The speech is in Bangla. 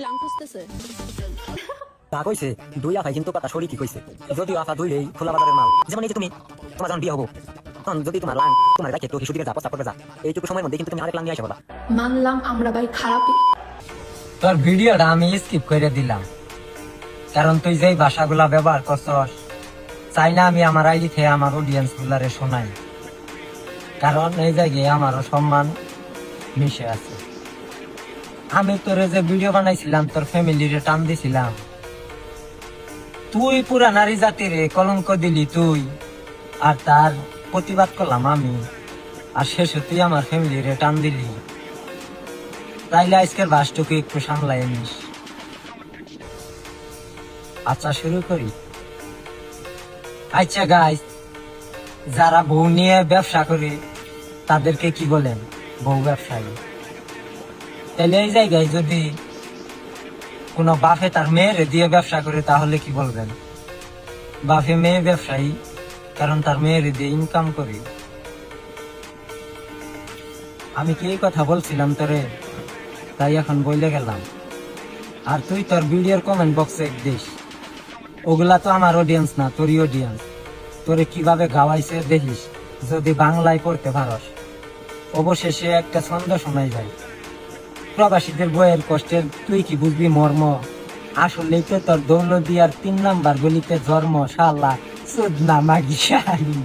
লাং খুঁজতেছে। তা কইছে দুই আফাই কিন্তু কথা সরি কি কইছে যদিও আফা দুইলেই খোলা বাজারের মাল যেমন এই যে তুমি তোমার যখন বিয়ে হবো তখন যদি তোমার লাং তোমার রাখে তো হিসু দিকে যা প্রস্তাব করবে যা এইটুকু সময়ের মধ্যে কিন্তু তুমি আরেক লাং নিয়ে আসে বলা মানলাম আমরা ভাই খারাপই। তোর ভিডিওটা আমি স্কিপ করে দিলাম কারণ তুই যেই ভাষাগুলা ব্যবহার করছস চাই না আমি আমার আইডি থেকে আমার অডিয়েন্স গুলারে শোনাই, কারণ এই জায়গায় আমারও সম্মান মিশে আছে। আমি তোরে যে ভিডিও বানাইছিলাম তোর ফ্যামিলিরে টান দিছিলাম, তুই পুরা নারী জাতির কলঙ্ক দিলি তুই, আর তার প্রতিবাদ করলাম আমি, আর শেষে তুই আমার ফ্যামিলিরে টান দিলি। তাইলে আজকের বাসটুকু একটু সামলাই নিস। আচ্ছা শুরু করি। আচ্ছা গাইস, যারা বউ নিয়ে ব্যবসা করে তাদেরকে কি বলেন? বউ ব্যবসায়ী। তাহলে এই জায়গায় যদি কোনো বাপে তার মেয়েরে দিয়ে ব্যবসা করে তাহলে কি বলবেন? বাপে মেয়ে ব্যবসায়ী, কারণ তার মেয়েরে দিয়ে ইনকাম করে। আমি কি এই কথা বলছিলাম তোরে, তাই এখন বলে গেলাম। আর তুই তোর ভিডিওর কমেন্ট বক্সে দিস, ওগুলা তো আমার অডিয়েন্স না, তোরই অডিয়েন্স। তোরে কিভাবে গাওয়াইছে দেখিস, যদি বাংলায় পড়তে পারস। অবশেষে একটা ছন্দ শোনাই যায়, প্রবাসীদের বইয়ের কষ্টের তুই কি বুঝবি মর্ম, আসলেই তো তোর দৌলদিয়ার 3 নাম্বার গলিতে জন্ম, শালা সুদ না মাগি শালি।